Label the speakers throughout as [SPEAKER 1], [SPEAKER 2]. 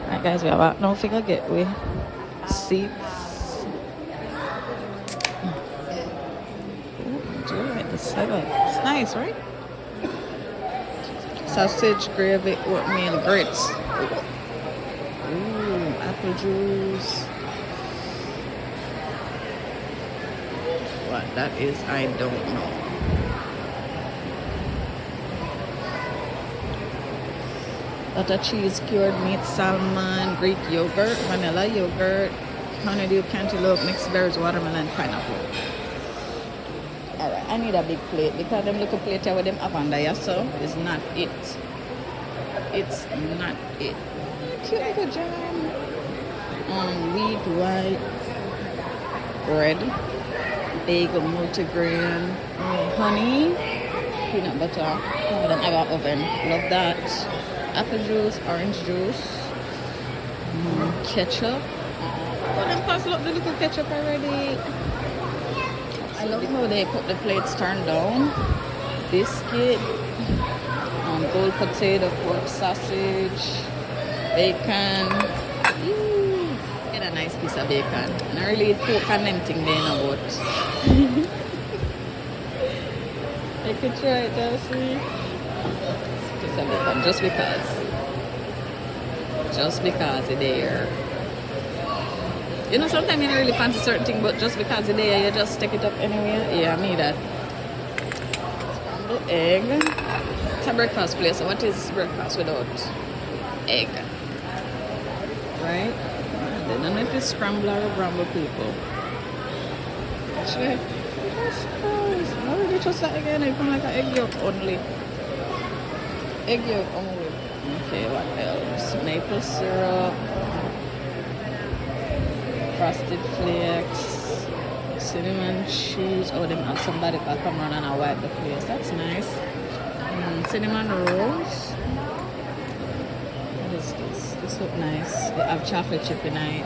[SPEAKER 1] Alright guys, we have a no figure gateway. Seats. Ooh, the setup. It's nice, right? Sausage, gravy, oatmeal, grits. Ooh, apple juice. What that is, I don't know. Butter cheese, cured meat, salmon, Greek yogurt, vanilla yogurt, honeydew, cantaloupe, mixed berries, watermelon, pineapple. Alright, I need a big plate because them little plate here with them up under here, so is not it. It's not it. Cute little jam. Wheat, white, bread, bagel, multigrain, honey, peanut butter, and then I got oven. Love that. Apple juice, orange juice, ketchup. Oh, them parcel up the little ketchup already. I love how they put the plates turned down. Biscuit, gold potato, pork sausage, bacon. Ooh, get a nice piece of bacon. And I really eat pork and them thing there now, but I could try it, Elsie. Piece of bacon, just because it's there. You know, sometimes you don't really fancy certain thing, but just because it's there, you just take it up anyway. Yeah, me that. Scrambled egg. It's a breakfast place, so what is breakfast without egg? Right? I don't know if it's scrambled or bramble people. Actually, why would you trust that again? It come like an egg yolk only. Egg yolk only. Okay, what else? Maple syrup, frosted flakes, cinnamon cheese. Oh, them have somebody that come around and I wipe the place. That's nice. Cinnamon rolls. What is this? This look nice. They have chocolate chip in it.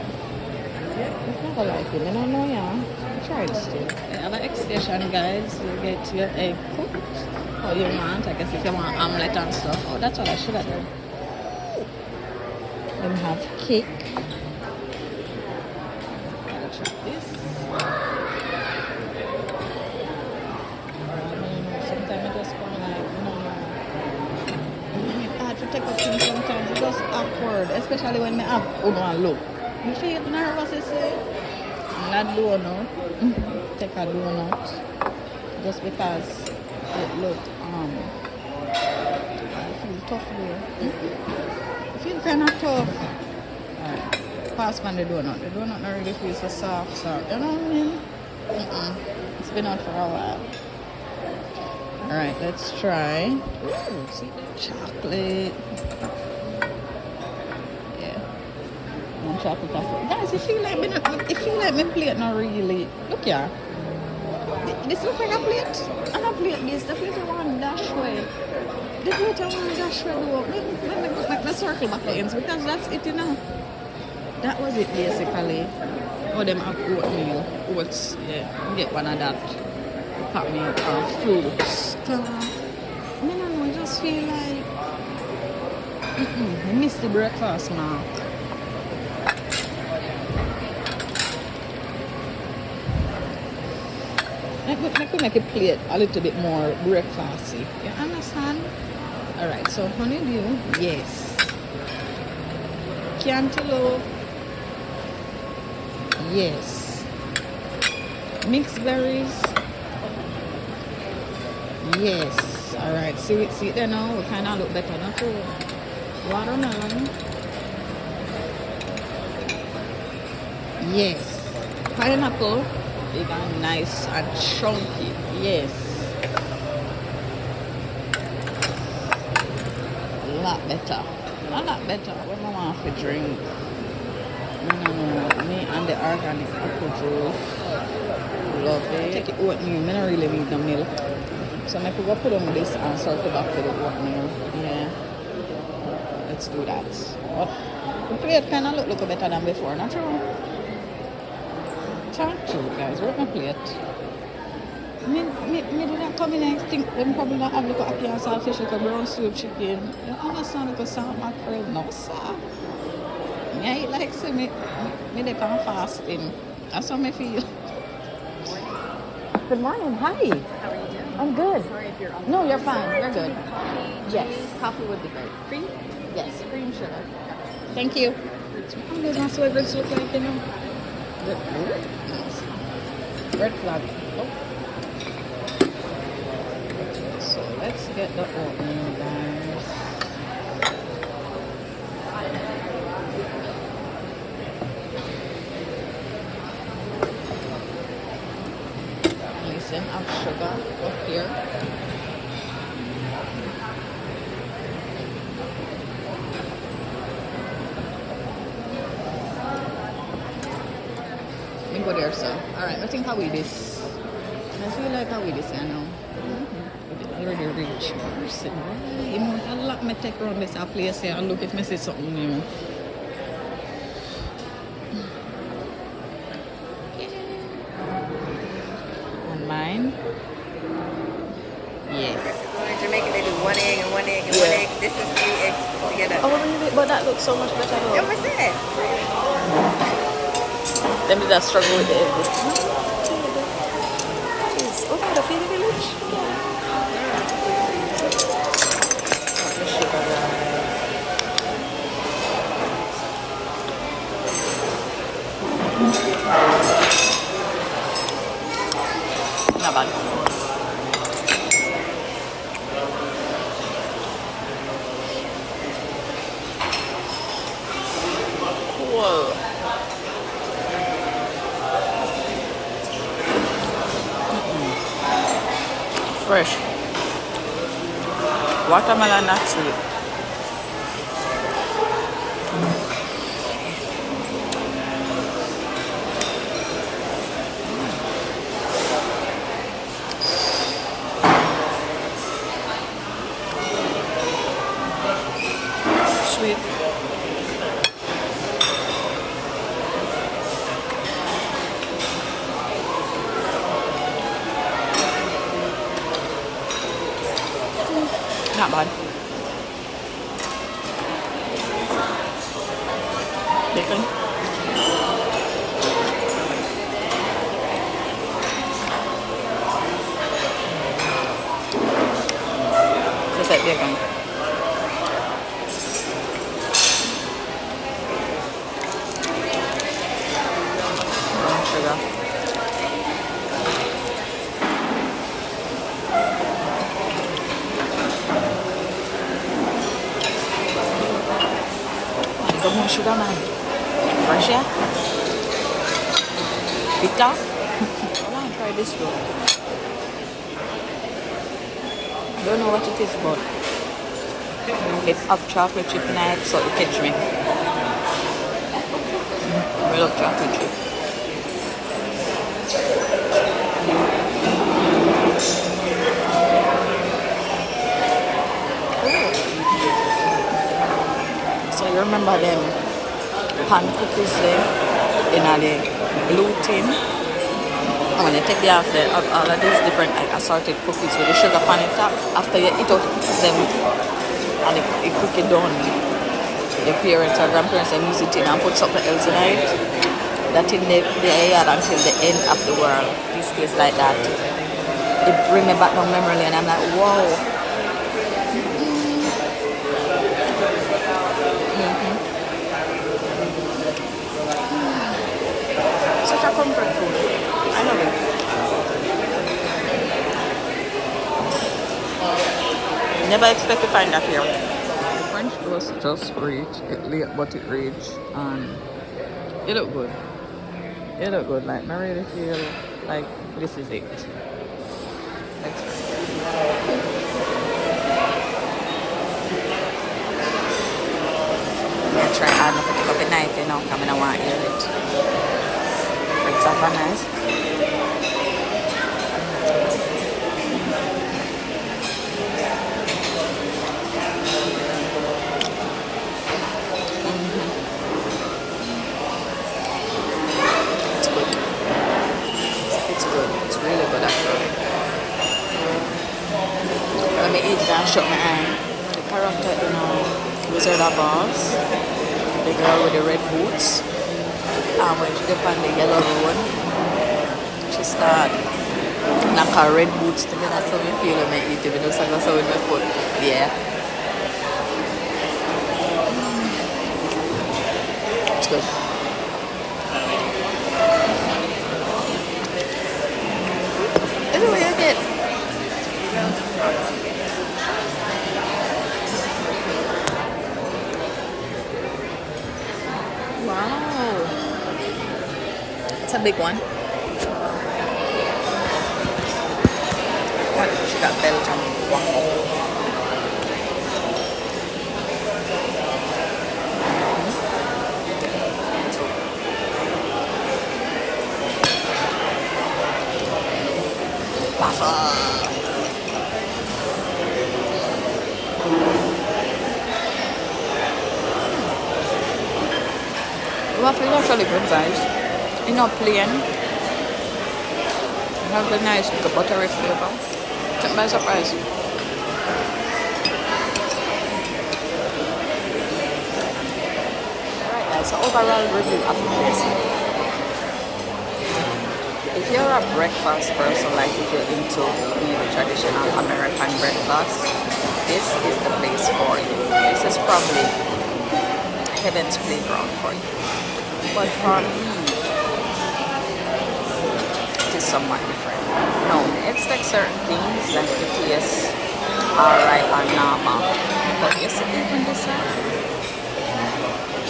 [SPEAKER 1] It's not gonna like it. I don't know, yeah. Try it still. They have an egg station, guys. You get your egg cooked. Oh, you want? I guess if you want omelette and stuff. Oh, that's what I should have done. Then have cake. Gotta try this. Sometimes I just go like, I have to take up things sometimes. It's just awkward, especially when I have one look. You feel nervous, you say? Not donut. Take a donut. Just because it looked I feel tough there. I feel kind of tough. Alright, pass on the donut. The donut not really feels so soft, so you know what I mean? It's been out for a while. Alright, let's try. Ooh, see the chocolate. Yeah. One chocolate coffee. Guys, it feel like my plate not really. Look here. This looks like a plate. And a plate this. The plate I want dash way. The plate I want dash way though. Let me put like the circle back the ends because that's it, you know. That was it basically. Oh, them have oatmeal. Oats, yeah. Get one of that. Pack me fruits. I don't know, I just feel like I miss the breakfast now. I could make a plate a little bit more breakfasty. You understand? Alright, so honeydew, yes. Cantaloupe, yes. Mixed berries, yes. Alright, see it there now. We kind of look better now too. Watermelon, yes. Pineapple. Big and nice and chunky, yes. A lot better. What do I want to drink? No. Me and the organic apple juice. Love it. Take it oatmeal. I don't really need the milk. So I could go put on this and circle back to the oatmeal. Yeah. Let's do that. But the plate kind of look better than before, not true? Thank you guys, where's my plate? Me did that come in and think them probably not have little ackee and saltfish, like a brown soup chicken. You understand like a salt mackerel? No, sir. Yeah, it like say me they can fasting. That's how me feel. Good morning. Hi.
[SPEAKER 2] How are you doing?
[SPEAKER 1] I'm good.
[SPEAKER 2] Sorry if you're on.
[SPEAKER 1] No, you're fine. You're good.
[SPEAKER 2] Coffee.
[SPEAKER 1] Yes.
[SPEAKER 2] Coffee would be great. Cream?
[SPEAKER 1] Yes, cream sugar. Thank you. There's not so everything look like, you know. Red flag. Oh. So let's get the oatmeal, guys. Listen, I've sugar up here. Let me go there, sir. Alright, I think how we this. I feel like how we this, you know. Already rich person. You know, I like me take around this place here and look if I see something new. And mine? Yes.
[SPEAKER 2] In Jamaica, they do one egg and one egg and one egg. This is 3 eggs together.
[SPEAKER 1] Oh, really? But that looks so much better.
[SPEAKER 2] What was that?
[SPEAKER 1] Let me just struggle with the egg. Oh, the feeling village? Not bad. Whoa. Fresh. Watermelon, not sweet. Sweet. Not bad. Bacon. Just like bacon. Brown sugar. Got more sugar, man. Fresh, yeah? Bitter? I want to try this one. I don't know what it is, but it's up chocolate chip night, so it catch me. I love chocolate chip. So you remember them pan cookies there in the blue tin? And when you take off all of these different like, assorted cookies with the sugar pan top, after you eat out them and the cookie done, your parents or grandparents them use it in and put something else in it. That in the air until the end of the world. This tastes like that. It brings me back no memory and I'm like, wow. Such a comfort food. I love it. Never expect to find that here. The French toast just reached. It late, but it reached, and it look good. It look good. Like I really feel like this is it. Let's try. I'm gonna try hard enough to pick up a knife, you know, because I don't want to hear it. It's so nice. It's good. It's really good actually. me eat and shut my eye. The character in Wizard of Oz, the girl with the red boots, when she get on the yellow road, she start knock her red boots together so me feel when I eat it, because I go so with my foot. Yeah. It's good. Anyway, I get. Wow. It's a big one. What? She got Belgian waffle. Waffle is actually good, guys. It's not plain. It has a nice buttery flavor. Took me by surprise. Alright guys, so overall review of this. If you're a breakfast person, like if you're into the traditional American breakfast, this is the place for you. This is probably heaven's playground for you. But for me, it is somewhat different. No, expect certain things like the taste alright or normal. But you see, even this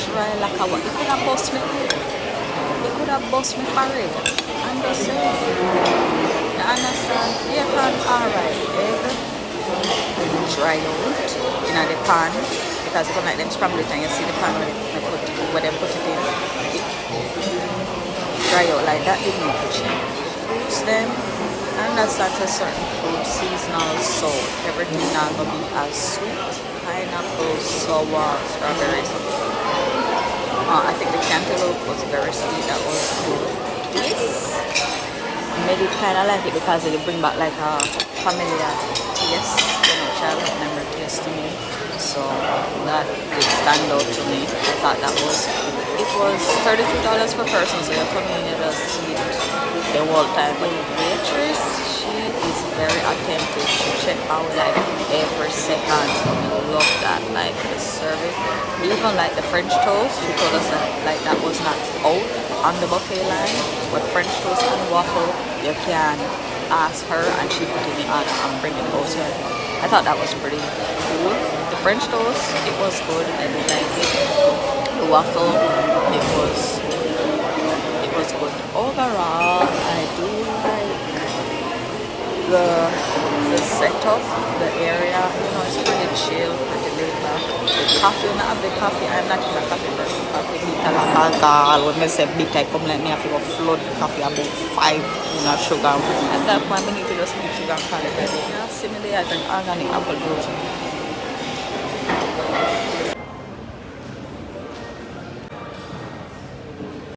[SPEAKER 1] try like a what? You could have bust me. You could have bust me for it. I'm just saying. You understand? You can alright egg dry out in the pan. Because you come like them scramble it and you see the pan where they put it in. Dry out like that, didn't you? Fruits then, and that's at a certain fruit seasonal, so everything not gonna be as sweet. Pineapple, sour, strawberries. I think the cantaloupe was very sweet. That was good. Yes. Maybe kind of like it because it bring back like a familiar taste, childhood memory taste to me. So that did stand out to me. I thought that was, it was $32 per person, so you're coming in and just eat the whole time. But the waitress, she is very attentive. She checked out like every second, so we love that, like the service. Even like the French toast, she told us that like that was not out on the buffet line, but French toast and waffle, you can ask her and she put it in and bring it out here. I thought that was pretty cool. The French toast, it was good. I did like it. The waffle, it was good. Overall, I do like the setup, the area. You know, it's pretty chill, pretty laid back. The coffee, not a big coffee. I'm not even a coffee person. Coffee bitter like alcohol. When I say bitter, come like me, I have to flood the coffee about 5 sugar. At that point, I need to just mix sugar and call it ready. Similarly, I drink organic apple juice.